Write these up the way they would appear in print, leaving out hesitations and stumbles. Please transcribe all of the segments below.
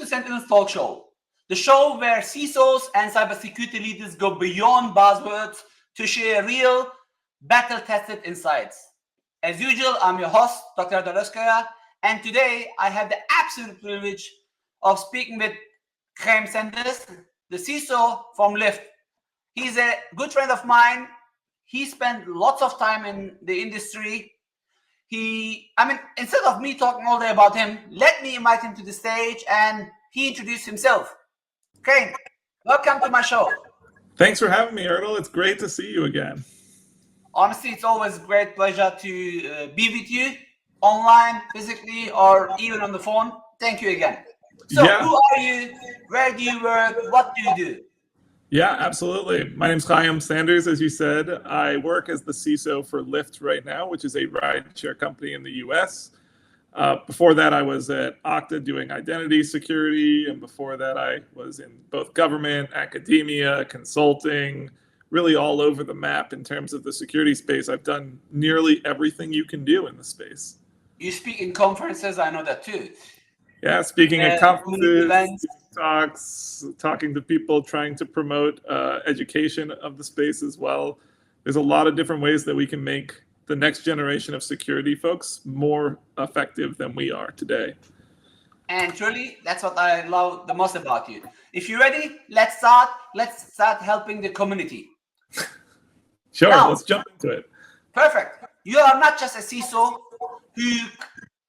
to Sentinel's talk show, the show where CISOs and cybersecurity leaders go beyond buzzwords to share real, battle-tested insights. As usual, I'm your host, Dr. Doroskaya, and today I have the absolute privilege of speaking with Chaim Sanders, the CISO from Lyft. He's a good friend of mine. He spent lots of time in the industry. Instead of me talking all day about him, let me invite him to the stage and he introduced himself. Chaim, welcome to my show. Thanks for having me, Erdal. It's great to see you again. Honestly, it's always a great pleasure to be with you online, physically, or even on the phone. Thank you again. So Who are you? Where do you work? What do you do? Yeah, absolutely. My name's Chaim Sanders, as you said. I work as the CISO for Lyft right now, which is a rideshare company in the US. Before that, I was at Okta doing identity security. And before that, I was in both government, academia, consulting, really all over the map in terms of the security space. I've done nearly everything you can do in the space. You speak in conferences, I know that too. Yeah, speaking at conferences, talks, talking to people, trying to promote education of the space as well. There's a lot of different ways that we can make the next generation of security folks more effective than we are today. And truly, that's what I love the most about you. If you're ready, let's start helping the community. Sure, now, let's jump into it. Perfect. You are not just a CISO who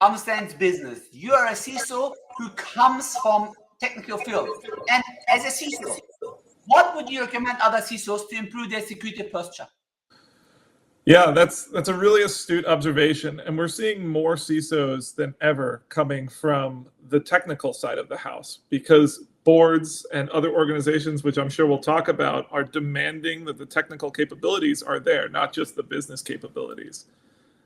understands business. You are a CISO who comes from technical field. And as a CISO, what would you recommend other CISOs to improve their security posture? Yeah, that's a really astute observation. And we're seeing more CISOs than ever coming from the technical side of the house, because boards and other organizations, which I'm sure we'll talk about, are demanding that the technical capabilities are there, not just the business capabilities.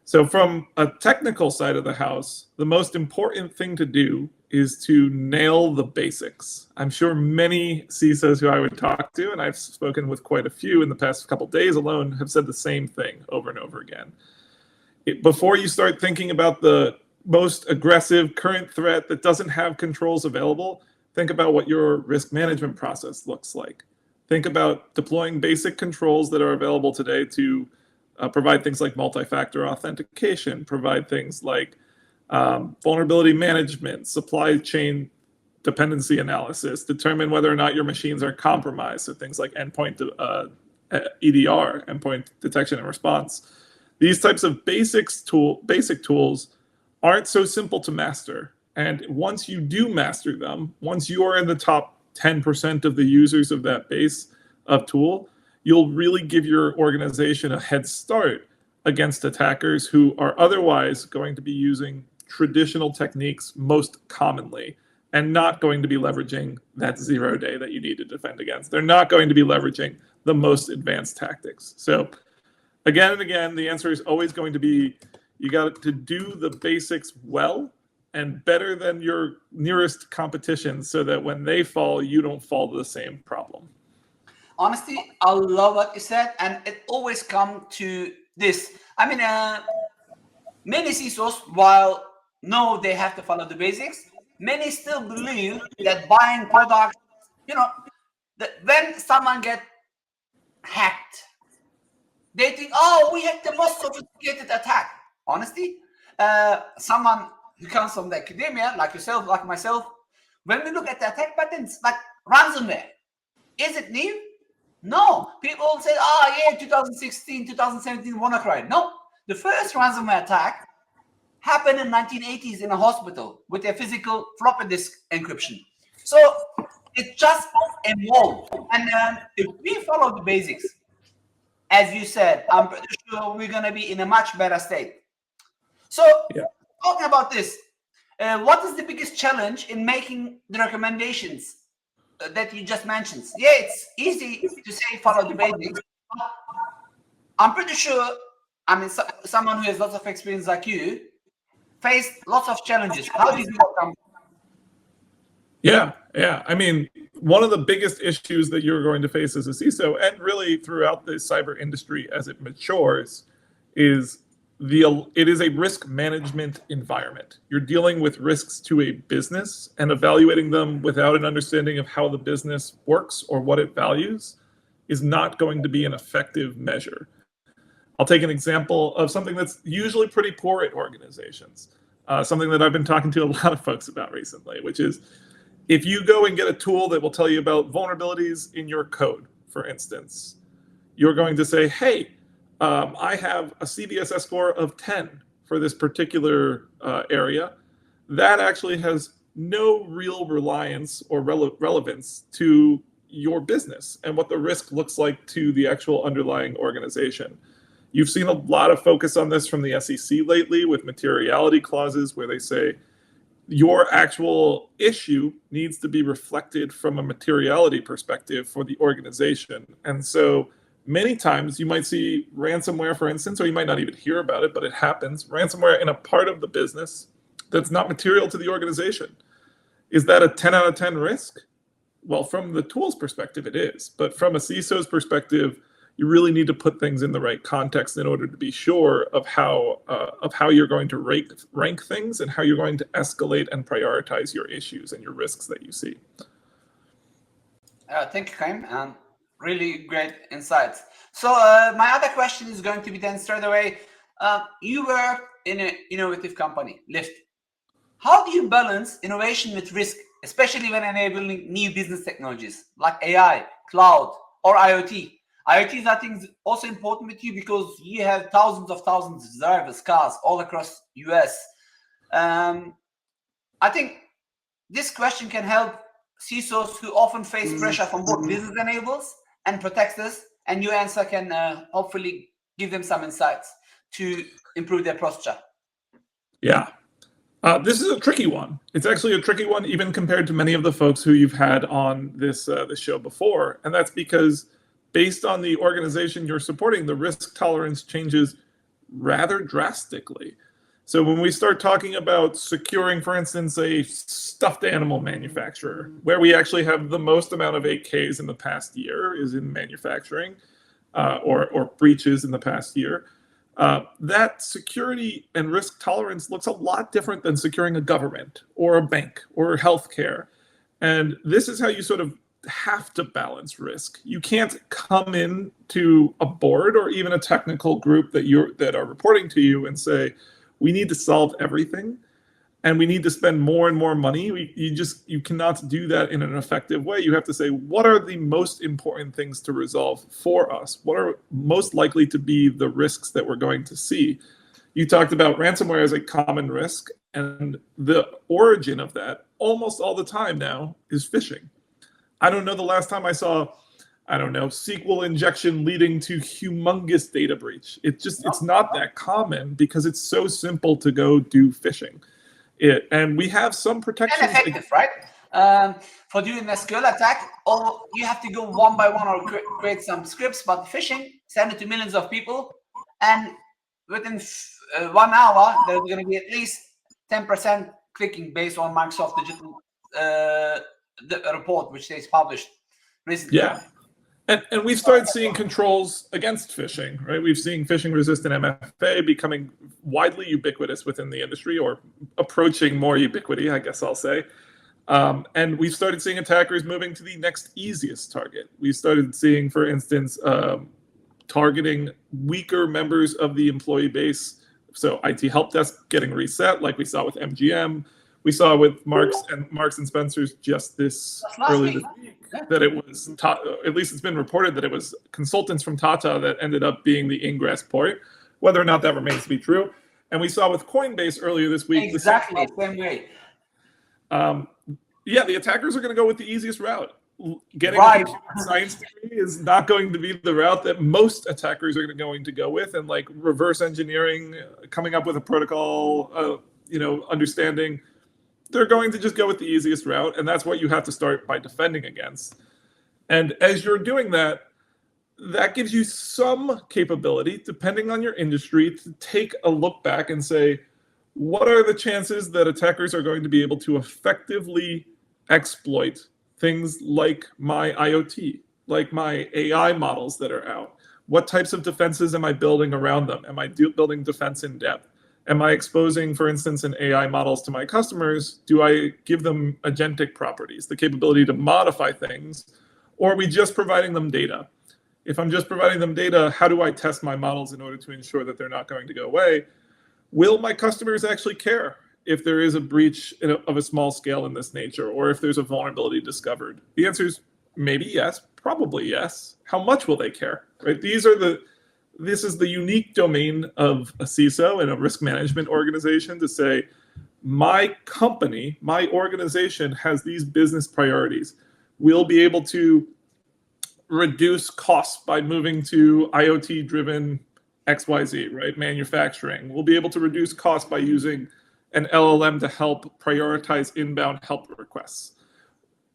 So from a technical side of the house, the most important thing to do is to nail the basics. I'm sure many CISOs who I would talk to, and I've spoken with quite a few in the past couple of days alone, have said the same thing over and over again. Before you start thinking about the most aggressive current threat that doesn't have controls available, think about what your risk management process looks like. Think about deploying basic controls that are available today to provide things like multi-factor authentication, provide things like vulnerability management, supply chain dependency analysis, determine whether or not your machines are compromised. So things like endpoint EDR, endpoint detection and response. These types of basic tools aren't so simple to master. And once you do master them, once you are in the top 10% of the users of that base of tool, you'll really give your organization a head start against attackers who are otherwise going to be using traditional techniques most commonly and not going to be leveraging that 0 day that you need to defend against. They're not going to be leveraging the most advanced tactics. So again and again, the answer is always going to be, you got to do the basics well and better than your nearest competition so that when they fall, you don't fall to the same problem. Honestly, I love what you said, and it always comes to this. Many CISOs, while know they have to follow the basics, many still believe that buying products, that when someone gets hacked, they think, oh, we had the most sophisticated attack. Honestly, someone who comes from the academia, like yourself, like myself, when we look at the attack patterns, like ransomware, is it new? No. People say, oh, yeah, 2016, 2017, WannaCry. No. The first ransomware attack happened in 1980s in a hospital with a physical floppy disk encryption. So it just evolved. And if we follow the basics, as you said, I'm pretty sure we're going to be in a much better state. So talking about this, what is the biggest challenge in making the recommendations that you just mentioned? Yeah, it's easy to say follow the basics. I'm pretty sure, someone who has lots of experience like you faced lots of challenges. How did you overcome? Yeah. One of the biggest issues that you're going to face as a CISO, and really throughout the cyber industry as it matures, is it is a risk management environment. You're dealing with risks to a business, and evaluating them without an understanding of how the business works or what it values is not going to be an effective measure. I'll take an example of something that's usually pretty poor at organizations, something that I've been talking to a lot of folks about recently, which is if you go and get a tool that will tell you about vulnerabilities in your code, for instance, you're going to say, hey, I have a CVSS score of 10 for this particular area. That actually has no real reliance or relevance to your business and what the risk looks like to the actual underlying organization. You've seen a lot of focus on this from the SEC lately with materiality clauses where they say your actual issue needs to be reflected from a materiality perspective for the organization. And so many times you might see ransomware, for instance, or you might not even hear about it, but it happens. Ransomware in a part of the business that's not material to the organization. Is that a 10 out of 10 risk? Well, from the tool's perspective, it is. But from a CISO's perspective, you really need to put things in the right context in order to be sure of how you're going to rank things and how you're going to escalate and prioritize your issues and your risks that you see. Thank you, Chaim. Really great insights. So my other question is going to be then straight away. You work in an innovative company, Lyft. How do you balance innovation with risk, especially when enabling new business technologies like AI, cloud, or IoT? IoT is, I think, also important with you because you have thousands of drivers, cars all across US. I think this question can help CISOs who often face pressure from both business enablers and protectors, and your answer can hopefully give them some insights to improve their posture. Yeah. This is a tricky one. It's actually a tricky one even compared to many of the folks who you've had on this show before. And that's because based on the organization you're supporting, the risk tolerance changes rather drastically. So when we start talking about securing, for instance, a stuffed animal manufacturer, where we actually have the most amount of 8Ks in the past year is in manufacturing, or breaches in the past year, that security and risk tolerance looks a lot different than securing a government or a bank or healthcare. And this is how you sort of have to balance risk. You can't come in to a board or even a technical group that are reporting to you and say, we need to solve everything and we need to spend more and more money. You cannot do that in an effective way. You have to say, what are the most important things to resolve for us? What are most likely to be the risks that we're going to see? You talked about ransomware as a common risk, and the origin of that almost all the time now is phishing. I don't know the last time I saw, SQL injection leading to humongous data breach. It's not that common because it's so simple to go do phishing. And we have some protections. And effective, right? For doing a SQL attack, you have to go one by one or create some scripts, but phishing, send it to millions of people, and within 1 hour, there's going to be at least 10% clicking based on Microsoft Digital the report which they published recently. Yeah. And we've started seeing controls against phishing, right? We've seen phishing-resistant MFA becoming widely ubiquitous within the industry, or approaching more ubiquity, I guess I'll say. And we've started seeing attackers moving to the next easiest target. We started seeing, for instance, targeting weaker members of the employee base. So IT help desk getting reset, like we saw with MGM. We saw with Marks and Spencer's just early this week that it was, at least it's been reported that it was consultants from Tata that ended up being the ingress point. Whether or not that remains to be true. And we saw with Coinbase earlier this week. Exactly, same way. Yeah, the attackers are going to go with the easiest route. Getting a computer science degree is not going to be the route that most attackers are going to go with, and like reverse engineering, coming up with a protocol, understanding. They're going to just go with the easiest route, and that's what you have to start by defending against. And as you're doing that, that gives you some capability, depending on your industry, to take a look back and say, what are the chances that attackers are going to be able to effectively exploit things like my IoT, like my AI models that are out? What types of defenses am I building around them? Am I building defense in depth? Am I exposing, for instance, in AI models to my customers? Do I give them agentic properties, the capability to modify things? Or are we just providing them data? If I'm just providing them data, how do I test my models in order to ensure that they're not going to go away? Will my customers actually care if there is a breach of a small scale in this nature, or if there's a vulnerability discovered? The answer is maybe yes, probably yes. How much will they care? Right? This is the unique domain of a CISO and a risk management organization to say, my company, my organization has these business priorities. We'll be able to reduce costs by moving to IoT-driven XYZ, right? Manufacturing. We'll be able to reduce costs by using an LLM to help prioritize inbound help requests.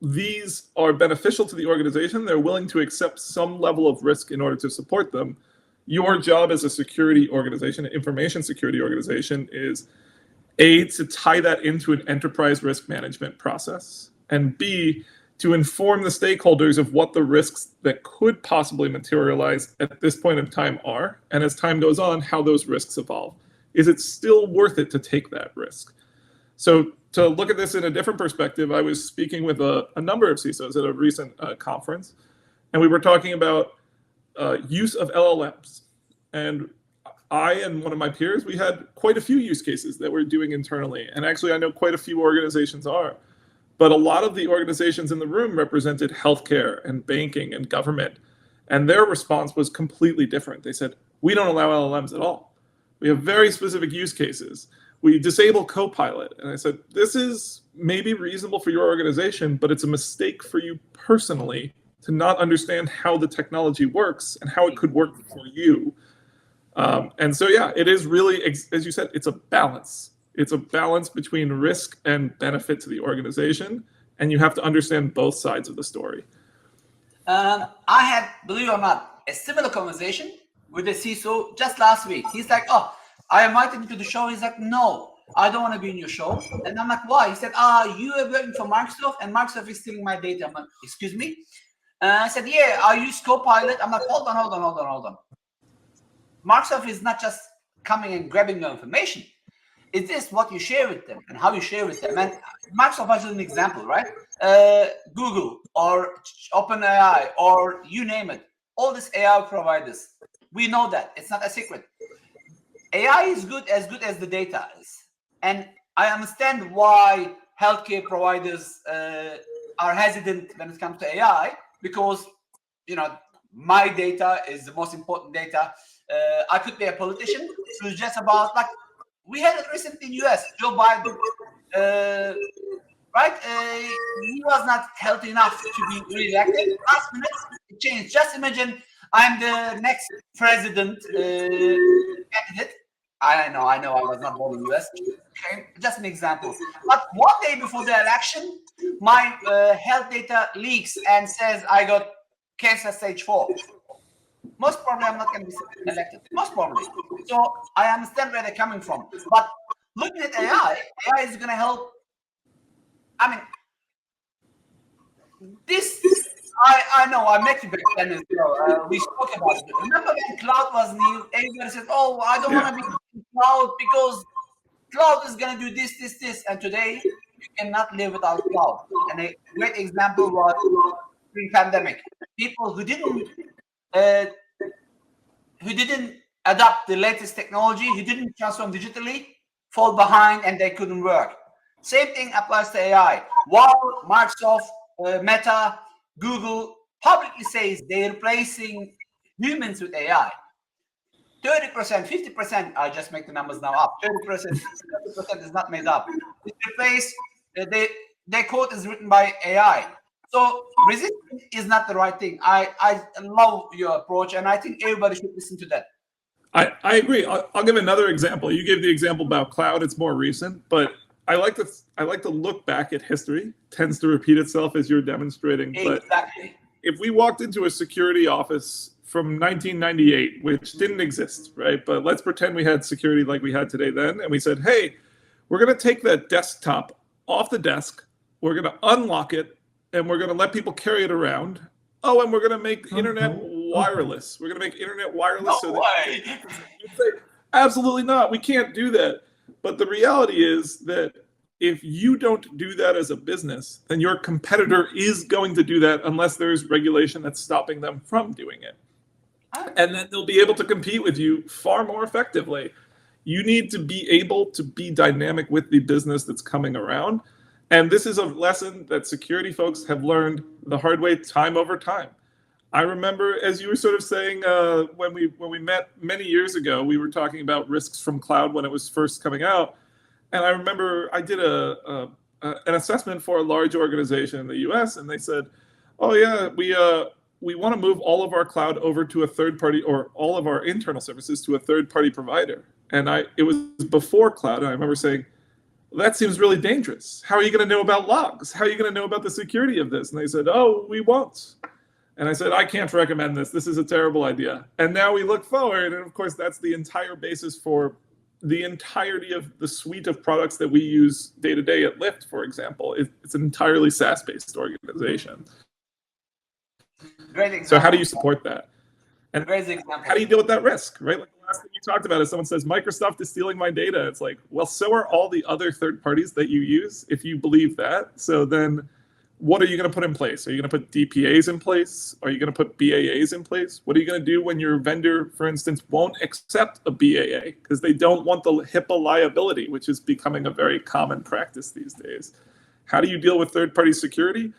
These are beneficial to the organization. They're willing to accept some level of risk in order to support them. Your job as a security organization, an information security organization, is A, to tie that into an enterprise risk management process, and B, to inform the stakeholders of what the risks that could possibly materialize at this point in time are, and as time goes on, how those risks evolve. Is it still worth it to take that risk? So to look at this in a different perspective, I was speaking with a number of CISOs at a recent conference, and we were talking about use of LLMs. And I and one of my peers, we had quite a few use cases that we're doing internally. And actually, I know quite a few organizations are. But a lot of the organizations in the room represented healthcare and banking and government. And their response was completely different. They said, we don't allow LLMs at all. We have very specific use cases. We disable Copilot. And I said, this is maybe reasonable for your organization, but it's a mistake for you personally to not understand how the technology works and how it could work for you. And so, yeah, it is really, as you said, it's a balance. It's a balance between risk and benefit to the organization, and you have to understand both sides of the story. I had, believe it or not, a similar conversation with a CISO just last week. He's like, oh, I invited him to the show. He's like, no, I don't want to be in your show. And I'm like, why? He said, you are working for Microsoft, and Microsoft is stealing my data. I'm like, excuse me? I said, yeah, I use Copilot. I'm like, hold on. Microsoft is not just coming and grabbing your information. It's this what you share with them and how you share with them. And Microsoft is an example, right? Google or OpenAI or you name it. All these AI providers, we know that. It's not a secret. AI is good as the data is. And I understand why healthcare providers are hesitant when it comes to AI, because, my data is the most important data. I could be a politician who's just about, like, we had it recently in US, Joe Biden, right? He was not healthy enough to be re-elected. Last minute, it changed. Just imagine I'm the next president candidate. I know, I was not born in the US. Okay, just an example. But one day before the election, my health data leaks and says I got cancer stage 4. Most probably I'm not going to be elected. Most probably. So I understand where they're coming from. But looking at AI is going to help. I mean, this, I know, I met you back then as well. We spoke about it. Remember when cloud was new? Everybody said, oh, I don't want to be in cloud because cloud is going to do this. And today, you cannot live without cloud. And a great example was pre-pandemic. People who didn't adopt the latest technology, who didn't transform digitally, fall behind and they couldn't work. Same thing applies to AI. While Microsoft, Meta, Google publicly says they're replacing humans with AI, 30%, 50%, I just make the numbers now up, 30%, 30% is not made up. It's replaced, their code is written by AI. So resistance is not the right thing. I love your approach, and I think everybody should listen to that. I agree. I'll give another example. You gave the example about cloud. It's more recent, but I like to look back at history. It tends to repeat itself as you're demonstrating. Exactly. But if we walked into a security office from 1998, which didn't exist, right? But let's pretend we had security like we had today then, and we said, hey, we're going to take that desktop off the desk. We're going to unlock it, and we're going to let people carry it around. Oh, and we're going to make internet wireless. We're going to make internet wireless. No so way. you'd say, absolutely not. We can't do that. But the reality is that if you don't do that as a business, then your competitor is going to do that unless there's regulation that's stopping them from doing it. And then they'll be able to compete with you far more effectively. You need to be able to be dynamic with the business that's coming around. And this is a lesson that security folks have learned the hard way time over time. I remember, as you were sort of saying, when we met many years ago, we were talking about risks from cloud when it was first coming out. And I remember I did an assessment for a large organization in the U.S. and they said, "Oh yeah, we want to move all of our cloud over to a third party, or all of our internal services to a third party provider." And it was before cloud, and I remember saying, well, "That seems really dangerous. How are you going to know about logs? How are you going to know about the security of this?" And they said, "Oh, we won't." And I said, "I can't recommend this. This is a terrible idea." And now we look forward, and of course, that's the entire basis for the entirety of the suite of products that we use day to day at Lyft, for example. It's an entirely SaaS-based organization. Great example. So how do you support that? And Great example. how do you deal with that risk, right? Like the last thing you talked about is someone says, Microsoft is stealing my data. It's like, well, so are all the other third parties that you use, if you believe that. So then what are you going to put in place? Are you going to put DPAs in place? Are you going to put BAAs in place? What are you going to do when your vendor, for instance, won't accept a BAA because they don't want the HIPAA liability, which is becoming a very common practice these days? How do you deal with third-party security?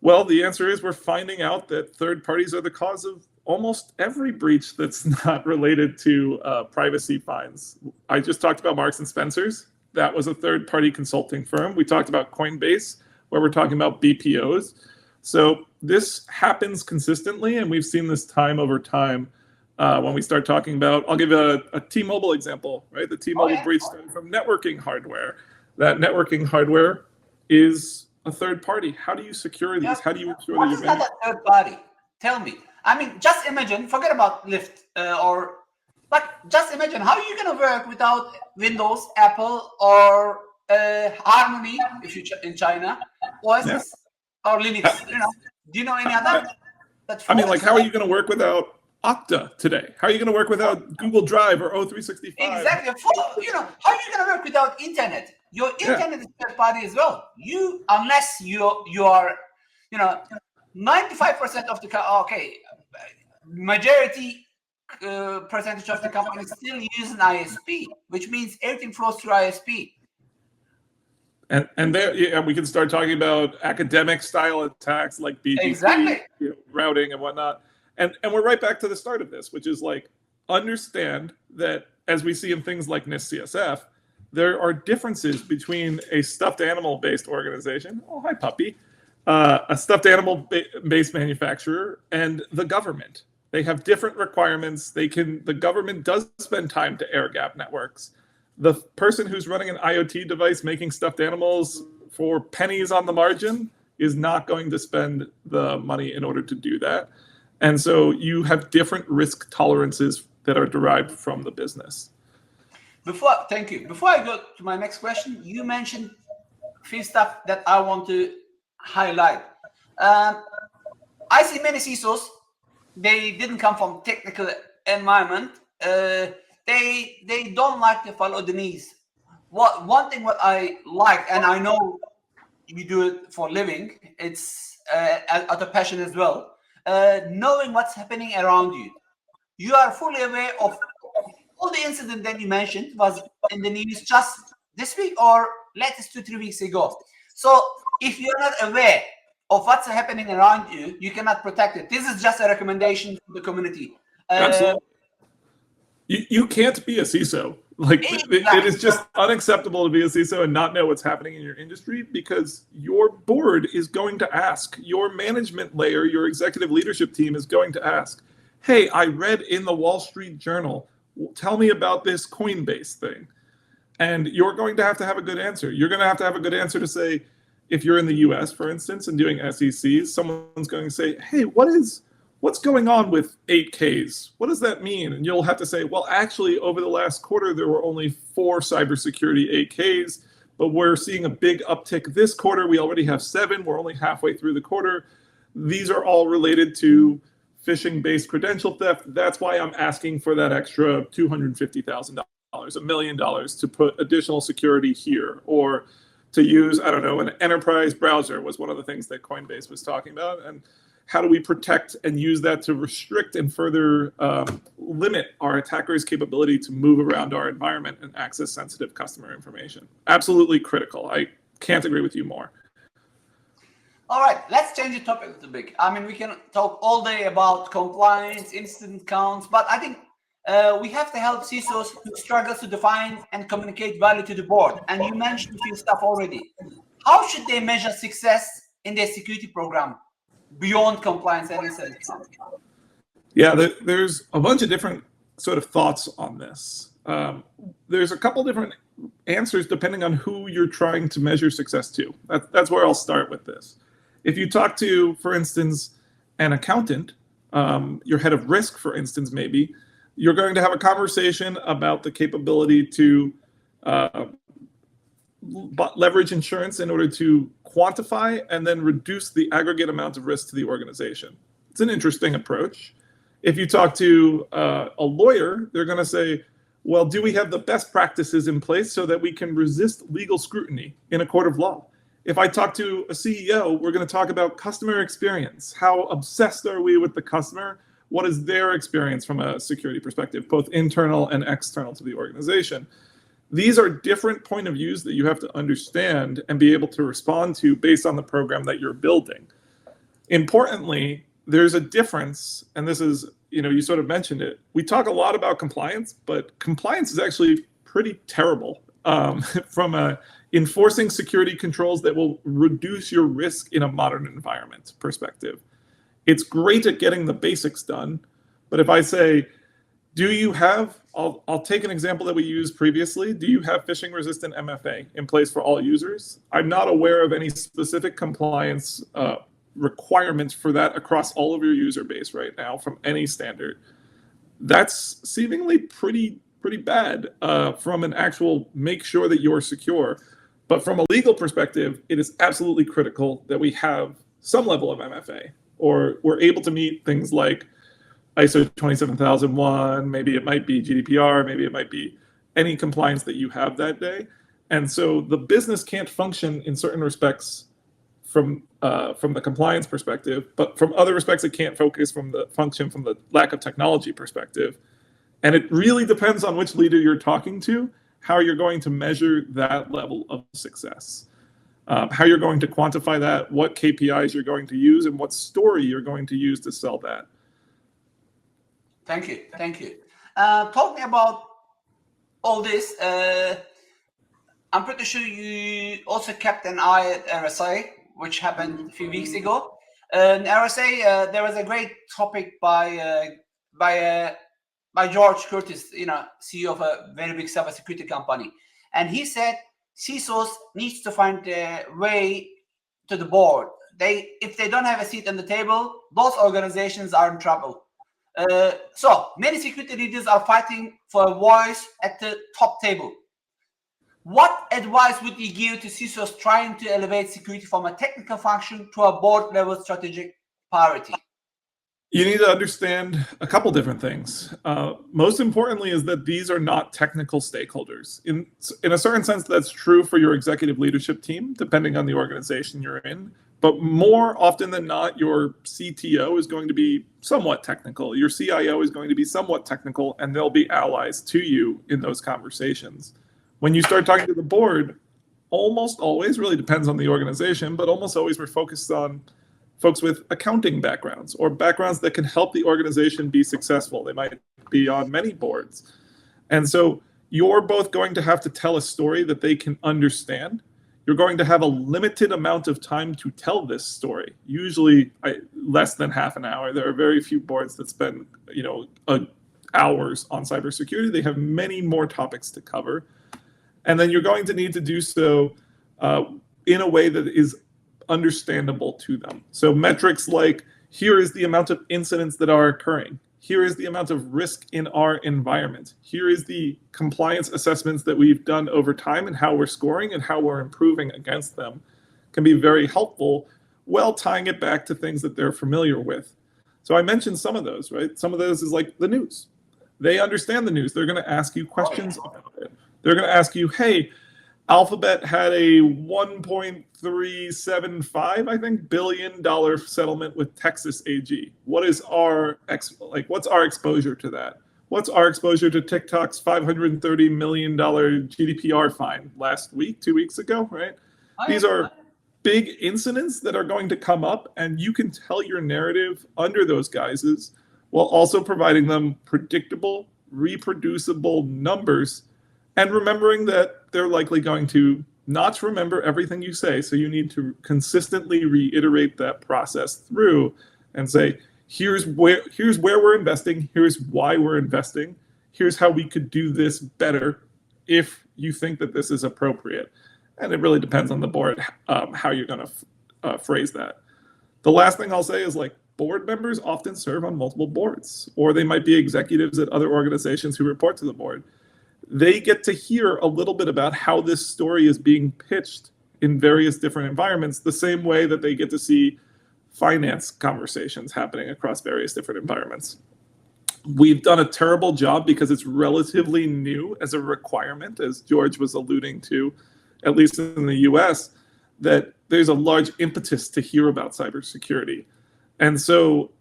Well, the answer is we're finding out that third parties are the cause of almost every breach that's not related to privacy fines. I just talked about Marks and Spencer's. That was a third-party consulting firm. We talked about Coinbase, where we're talking about BPOs. So this happens consistently, and we've seen this time over time when we start talking about, I'll give a T-Mobile example, right? The T-Mobile breach started from networking hardware. That networking hardware is a third party. How do you secure these? How do you ensure what that is that a third party? Tell me. I mean, just imagine, forget about Lyft but just imagine how are you going to work without Windows, Apple, or Harmony, if you're in China, OS or Linux. Do you know any other? I mean, like, how are you going to work without Okta today? How are you going to work without Google Drive or O365? Exactly. How are you going to work without internet? Your internet is third party as well. Unless you are, 95% of the majority percentage of the companies still use an ISP, which means everything flows through ISP. And there, we can start talking about academic style attacks like BGP, routing and whatnot. And we're right back to the start of this, which is like, understand that as we see in things like NIST CSF, there are differences between a stuffed animal based organization, oh hi puppy, a stuffed animal based manufacturer, and the government. They have different requirements. The government does spend time to air gap networks. The person who's running an IoT device making stuffed animals for pennies on the margin is not going to spend the money in order to do that. And so you have different risk tolerances that are derived from the business. Thank you. Before I go to my next question, you mentioned a few stuff that I want to highlight. I see many CISOs, they didn't come from technical environment. They don't like to follow the needs. One thing what I like, and I know you do it for a living, it's out of passion as well, knowing what's happening around you. You are fully aware of all the incident that you mentioned was in the news just this week or latest 2-3 weeks ago. So if you're not aware of what's happening around you, you cannot protect it. This is just a recommendation to the community. Absolutely. You can't be a CISO. It is just unacceptable to be a CISO and not know what's happening in your industry, because your board is going to ask, your management layer, your executive leadership team is going to ask, hey, I read in the Wall Street Journal, tell me about this Coinbase thing. And you're going to have a good answer. You're going to have a good answer to say, if you're in the US, for instance, and doing SECs, someone's going to say, hey, what's going on with 8Ks? What does that mean? And you'll have to say, well, actually, over the last quarter, there were only 4 cybersecurity 8Ks, but we're seeing a big uptick this quarter. We already have 7. We're only halfway through the quarter. These are all related to phishing-based credential theft. That's why I'm asking for that extra $250,000, $1 million to put additional security here, or to use, I don't know, an enterprise browser was one of the things that Coinbase was talking about. And how do we protect and use that to restrict and further limit our attackers' capability to move around our environment and access sensitive customer information? Absolutely critical. I can't agree with you more. All right, let's change the topic a little bit. I mean, we can talk all day about compliance, incident counts, but I think we have to help CISOs who struggle to define and communicate value to the board. And you mentioned a few stuff already. How should they measure success in their security program beyond compliance and incident counts? Yeah, there's a bunch of different sort of thoughts on this. There's a couple different answers depending on who you're trying to measure success to. That's where I'll start with this. If you talk to, for instance, an accountant, your head of risk, for instance, maybe, you're going to have a conversation about the capability to leverage insurance in order to quantify and then reduce the aggregate amount of risk to the organization. It's an interesting approach. If you talk to a lawyer, they're going to say, well, do we have the best practices in place so that we can resist legal scrutiny in a court of law? If I talk to a CEO, we're going to talk about customer experience. How obsessed are we with the customer? What is their experience from a security perspective, both internal and external to the organization? These are different point of views that you have to understand and be able to respond to based on the program that you're building. Importantly, there's a difference, and this is, you sort of mentioned it. We talk a lot about compliance, but compliance is actually pretty terrible from enforcing security controls that will reduce your risk in a modern environment perspective. It's great at getting the basics done, but if I say, do you have, I'll take an example that we used previously. Do you have phishing resistant MFA in place for all users? I'm not aware of any specific compliance requirements for that across all of your user base right now from any standard. That's seemingly pretty bad from an actual make sure that you're secure. But from a legal perspective, it is absolutely critical that we have some level of MFA, or we're able to meet things like ISO 27001, maybe it might be GDPR, maybe it might be any compliance that you have that day. And so the business can't function in certain respects from the compliance perspective, but from other respects, it can't function from the lack of technology perspective. And it really depends on which leader you're talking to, how you're going to measure that level of success, how you're going to quantify that, what KPIs you're going to use, and what story you're going to use to sell that. Thank you. Talking about all this, I'm pretty sure you also kept an eye at RSA, which happened a few weeks ago. In RSA, there was a great topic by George Curtis, CEO of a very big cybersecurity company, and he said CISOs needs to find a way to the board. If they don't have a seat on the table, those organizations are in trouble. So many security leaders are fighting for a voice at the top table. What advice would you give to CISOs trying to elevate security from a technical function to a board level strategic priority? You need to understand a couple different things. Most importantly is that these are not technical stakeholders. In a certain sense, that's true for your executive leadership team, depending on the organization you're in. But more often than not, your CTO is going to be somewhat technical. Your CIO is going to be somewhat technical, and they'll be allies to you in those conversations. When you start talking to the board, almost always, really depends on the organization, but almost always we're focused on folks with accounting backgrounds or backgrounds that can help the organization be successful. They might be on many boards. And so you're both going to have to tell a story that they can understand. You're going to have a limited amount of time to tell this story, usually less than half an hour. There are very few boards that spend hours on cybersecurity. They have many more topics to cover. And then you're going to need to do so in a way that is understandable to them. So metrics like, here is the amount of incidents that are occurring. Here is the amount of risk in our environment. Here is the compliance assessments that we've done over time and how we're scoring and how we're improving against them can be very helpful, while tying it back to things that they're familiar with. So I mentioned some of those, right? Some of those is like the news. They understand the news. They're going to ask you questions about it. They're going to ask you, hey, Alphabet had a $1.375, I think, billion settlement with Texas AG. What's our exposure to that? What's our exposure to TikTok's $530 million GDPR fine last week, 2 weeks ago, right? These are big incidents that are going to come up, and you can tell your narrative under those guises while also providing them predictable, reproducible numbers, and remembering that they're likely going to not remember everything you say. So you need to consistently reiterate that process through and say, here's where we're investing, here's why we're investing, here's how we could do this better if you think that this is appropriate. And it really depends on the board how you're going to phrase that. The last thing I'll say is, like, board members often serve on multiple boards, or they might be executives at other organizations who report to the board. They get to hear a little bit about how this story is being pitched in various different environments, the same way that they get to see finance conversations happening across various different environments. We've done a terrible job because it's relatively new as a requirement, as George was alluding to, at least in the US, that there's a large impetus to hear about cybersecurity. And so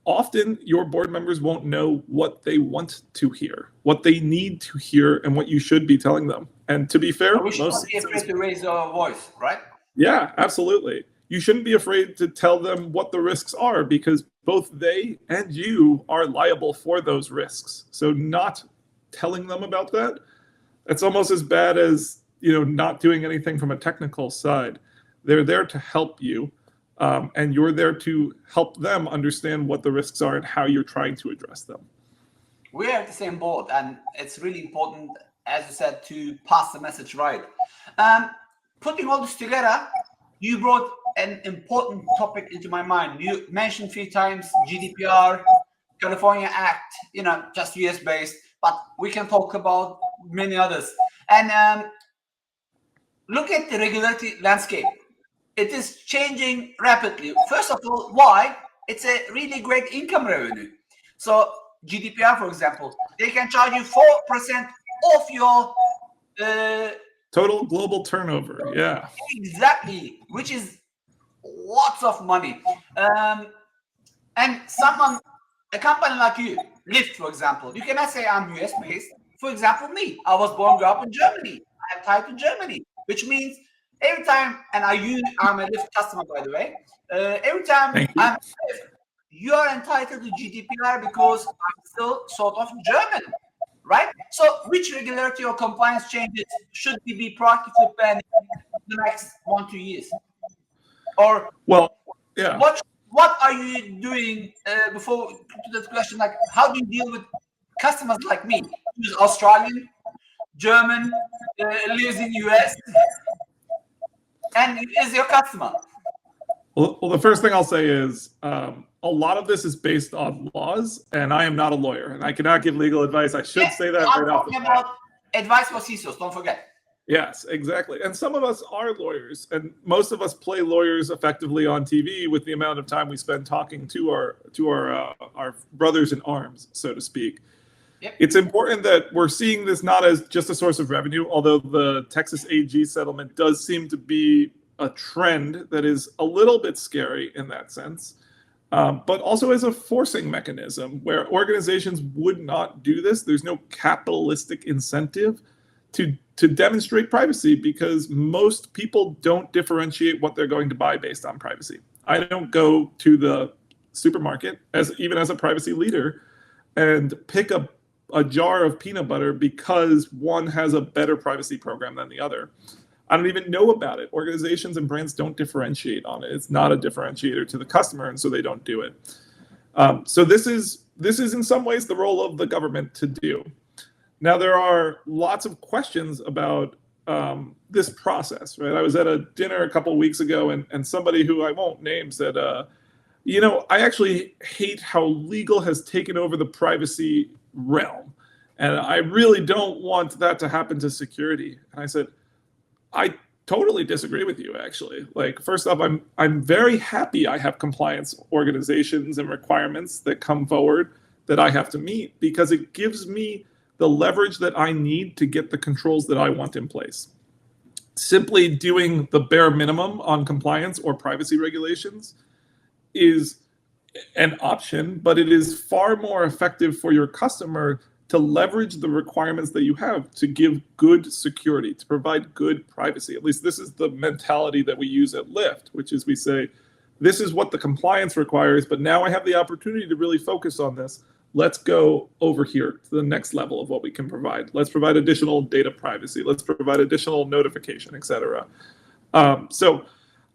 often your board members won't know what they want to hear, what they need to hear, and what you should be telling them. And to be fair, we should not be afraid to raise our voice, right? Yeah, absolutely. You shouldn't be afraid to tell them what the risks are, because both they and you are liable for those risks. So not telling them about that, it's almost as bad as, not doing anything from a technical side. They're there to help you, and you're there to help them understand what the risks are and how you're trying to address them. We're at the same board, and it's really important, as you said, to pass the message right. Putting all this together, you brought an important topic into my mind. You mentioned 3 times GDPR, California Act, just US based, but we can talk about many others. And look at the regulatory landscape. It is changing rapidly. First of all, why? It's a really great income revenue. So GDPR, for example, they can charge you 4% of your total global turnover. Yeah, exactly, which is lots of money. And a company like you, Lyft, for example, you cannot say I'm US based. For example, me, I was born and grew up in Germany. I have tied to Germany, which means every time, and I'm a Lyft customer, by the way, every time I'm Lyft, you are entitled to GDPR because I'm still sort of German, right? So which regulatory or compliance changes should we be proactively planning in the next 1-2 years? Or what are you doing before to that question? Like, how do you deal with customers like me, who's Australian, German, lives in US, and is your customer? Well, the first thing I'll say is a lot of this is based on laws, and I am not a lawyer, and I cannot give legal advice. I should say that right off the bat. About advice for CISOs, don't forget. Yes, exactly. And some of us are lawyers, and most of us play lawyers effectively on TV with the amount of time we spend talking to our brothers in arms, so to speak. Yep. It's important that we're seeing this not as just a source of revenue, although the Texas AG settlement does seem to be a trend that is a little bit scary in that sense, but also as a forcing mechanism where organizations would not do this. There's no capitalistic incentive to demonstrate privacy because most people don't differentiate what they're going to buy based on privacy. I don't go to the supermarket, even as a privacy leader, and pick up a jar of peanut butter because one has a better privacy program than the other. I don't even know about it. Organizations and brands don't differentiate on it. It's not a differentiator to the customer, and so they don't do it. So this is in some ways the role of the government to do. Now, there are lots of questions about this process, right? I was at a dinner a couple of weeks ago, and somebody who I won't name said, I actually hate how legal has taken over the privacy realm, and I really don't want that to happen to security. And I said, totally disagree with you, actually. Like, first off, I'm very happy I have compliance organizations and requirements that come forward that I have to meet, because it gives me the leverage that I need to get the controls that I want in place. Simply doing the bare minimum on compliance or privacy regulations is an option, but it is far more effective for your customer to leverage the requirements that you have to give good security, to provide good privacy. At least this is the mentality that we use at Lyft, which is we say, this is what the compliance requires, but now I have the opportunity to really focus on this. Let's go over here to the next level of what we can provide. Let's provide additional data privacy. Let's provide additional notification, et cetera. So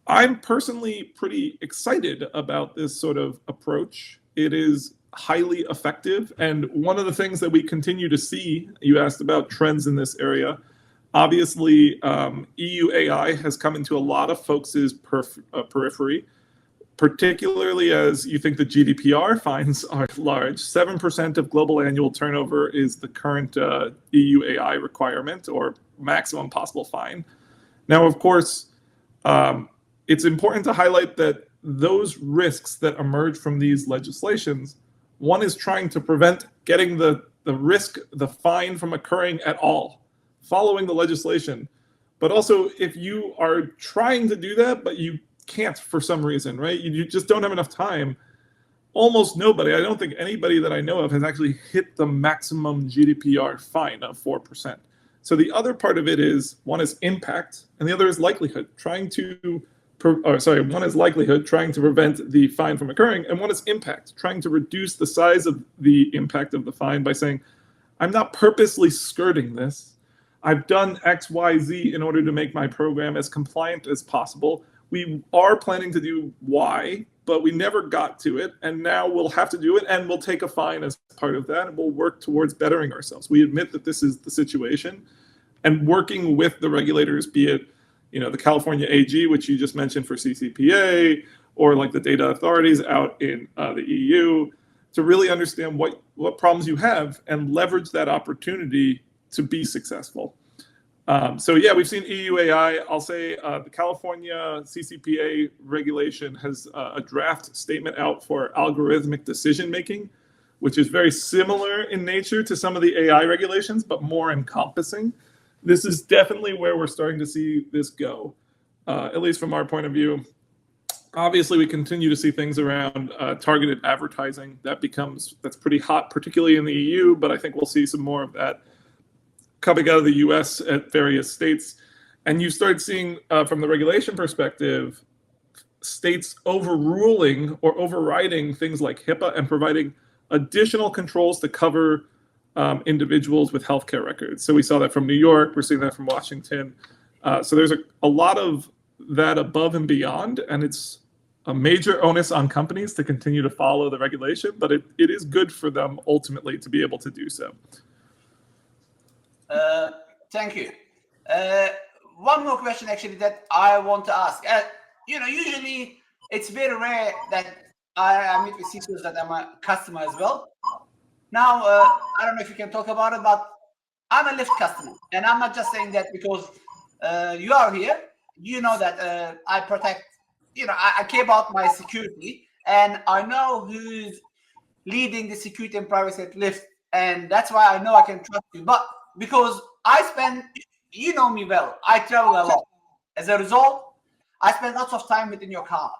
I'm personally pretty excited about this sort of approach. It is highly effective. And one of the things that we continue to see, you asked about trends in this area. Obviously, EU AI has come into a lot of folks' periphery, particularly as you think the GDPR fines are large. 7% of global annual turnover is the current EU AI requirement, or maximum possible fine. Now, of course, it's important to highlight that those risks that emerge from these legislations, one is trying to prevent getting the fine from occurring at all, following the legislation. But also, if you are trying to do that, but you can't for some reason, right? You just don't have enough time. Almost nobody, I don't think anybody that I know of, has actually hit the maximum GDPR fine of 4%. So the other part of it is, one is impact, and the other is likelihood. One is likelihood, trying to prevent the fine from occurring, and one is impact, trying to reduce the size of the impact of the fine by saying, I'm not purposely skirting this. I've done X, Y, Z in order to make my program as compliant as possible. We are planning to do Y, but we never got to it, and now we'll have to do it, and we'll take a fine as part of that, and we'll work towards bettering ourselves. We admit that this is the situation, and working with the regulators, be it the California AG, which you just mentioned for CCPA, or like the data authorities out in the EU, to really understand what problems you have and leverage that opportunity to be successful. So yeah, we've seen EU AI. I'll say the California CCPA regulation has a draft statement out for algorithmic decision making, which is very similar in nature to some of the AI regulations, but more encompassing. This is definitely where we're starting to see this go, at least from our point of view. Obviously, we continue to see things around targeted advertising. That's pretty hot, particularly in the EU, but I think we'll see some more of that coming out of the US at various states. And you start seeing, from the regulation perspective, states overruling or overriding things like HIPAA and providing additional controls to cover individuals with healthcare records. So we saw that from New York, we're seeing that from Washington. So there's a lot of that above and beyond, and it's a major onus on companies to continue to follow the regulation, but it is good for them ultimately to be able to do so. Thank you. One more question actually that I want to ask. Usually it's very rare that I meet with CISOs that I'm a customer as well. Now, I don't know if you can talk about it, but I'm a Lyft customer, and I'm not just saying that because you are here. You know that I protect, I care about my security, and I know who's leading the security and privacy at Lyft, and that's why I know I can trust you. But because you know me well, I travel a lot. As a result, I spend lots of time within your cars,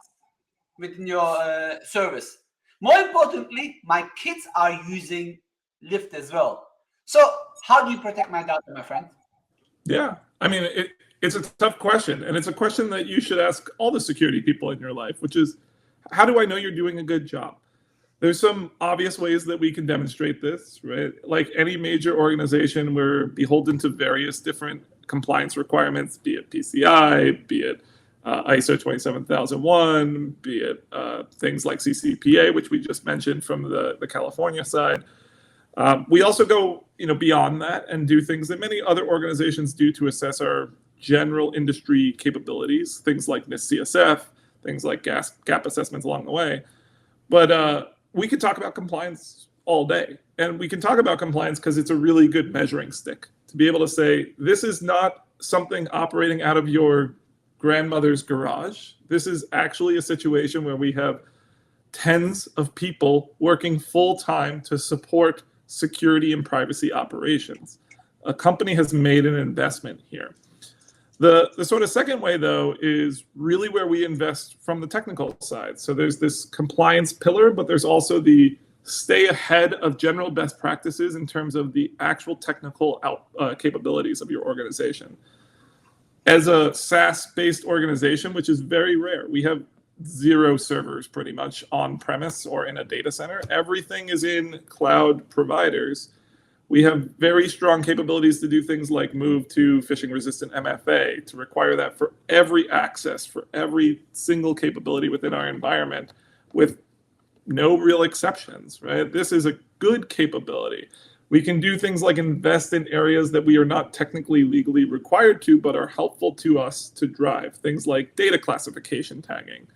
within your service. More importantly, my kids are using Lyft as well. So how do you protect my data, my friend? Yeah, I mean, it's a tough question, and it's a question that you should ask all the security people in your life, which is, how do I know you're doing a good job? There's some obvious ways that we can demonstrate this, right? Like any major organization, we're beholden to various different compliance requirements, be it PCI, be it ISO 27001, be it things like CCPA, which we just mentioned from the California side. We also go beyond that and do things that many other organizations do to assess our general industry capabilities, things like NIST CSF, things like gap assessments along the way. But we could talk about compliance all day. And we can talk about compliance because it's a really good measuring stick to be able to say, this is not something operating out of your grandmother's garage. This is actually a situation where we have tens of people working full-time to support security and privacy operations. A company has made an investment here. The sort of second way, though, is really where we invest from the technical side. So there's this compliance pillar, but there's also the stay ahead of general best practices in terms of the actual technical capabilities of your organization. As a SaaS-based organization, which is very rare, we have 0 servers pretty much on premise or in a data center. Everything is in cloud providers. We have very strong capabilities to do things like move to phishing-resistant MFA, to require that for every access, for every single capability within our environment, with no real exceptions, right? This is a good capability. We can do things like invest in areas that we are not technically legally required to, but are helpful to us to drive. Things like data classification tagging,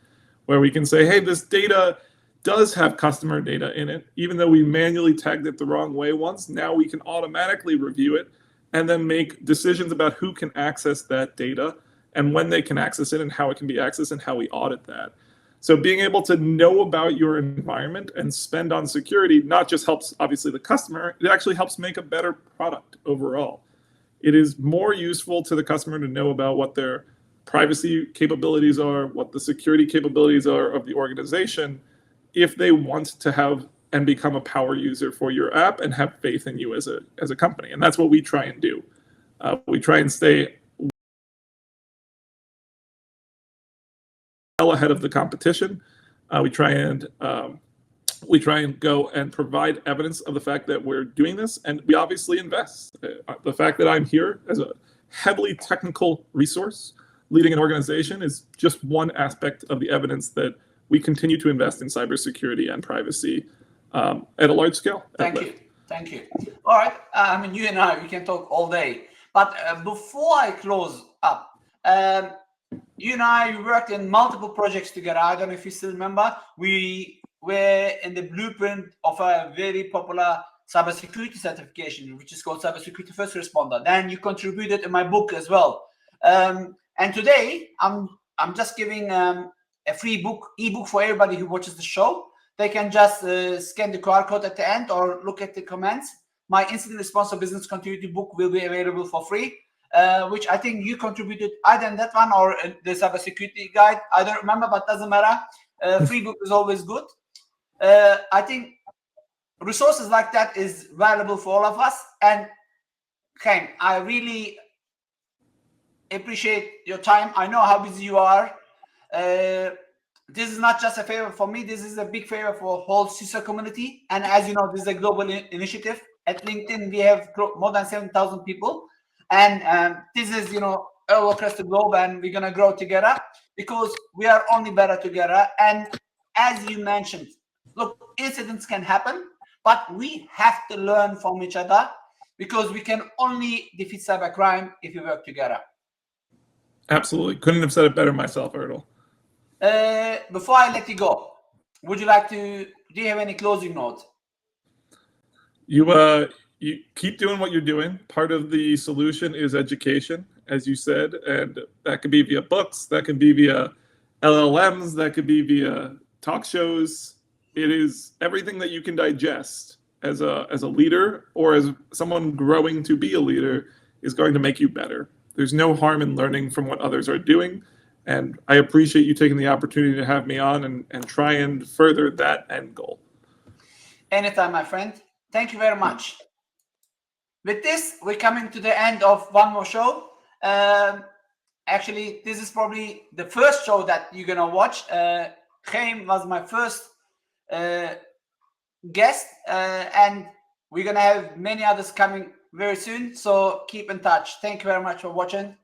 where we can say, hey, this data does have customer data in it, even though we manually tagged it the wrong way once. Now we can automatically review it and then make decisions about who can access that data and when they can access it and how it can be accessed and how we audit that. So being able to know about your environment and spend on security not just helps, obviously, the customer, it actually helps make a better product overall. It is more useful to the customer to know about what their privacy capabilities are, what the security capabilities are of the organization, if they want to have and become a power user for your app and have faith in you as a company. And that's what we try and do. We try and stay well ahead of the competition. We try and go and provide evidence of the fact that we're doing this, and we obviously invest. The fact that I'm here as a heavily technical resource leading an organization is just one aspect of the evidence that we continue to invest in cybersecurity and privacy at a large scale. Thank you. All right. I mean, you and I, we can talk all day. But before I close up, you and I worked in multiple projects together. I don't know if you still remember. We were in the blueprint of a very popular cybersecurity certification, which is called Cybersecurity First Responder. Then you contributed in my book as well. And today, I'm just giving a free ebook for everybody who watches the show. They can just scan the QR code at the end or look at the comments. My Incident Response for Business Continuity book will be available for free, which I think you contributed either in that one or the cybersecurity guide. I don't remember, but doesn't matter. Free book is always good. I think resources like that is valuable for all of us. And Chaim, I really appreciate your time. I know how busy you are. This is not just a favor for me. This is a big favor for the whole CISO community. And as you know, this is a global initiative. At LinkedIn, we have more than 7,000 people. And this is, all across the globe, and we're going to grow together because we are only better together. And as you mentioned, look, incidents can happen, but we have to learn from each other because we can only defeat cybercrime if we work together. Absolutely. Couldn't have said it better myself, Erdal. Before I let you go, do you have any closing notes? You keep doing what you're doing. Part of the solution is education, as you said, and that could be via books, that could be via LLMs, that could be via talk shows. It is everything that you can digest as a leader or as someone growing to be a leader is going to make you better. There's no harm in learning from what others are doing. And I appreciate you taking the opportunity to have me on and try and further that end goal. Anytime, my friend. Thank you very much. With this, we're coming to the end of one more show. Actually, this is probably the first show that you're going to watch. Chaim was my first guest, and we're going to have many others coming very soon. So keep in touch. Thank you very much for watching.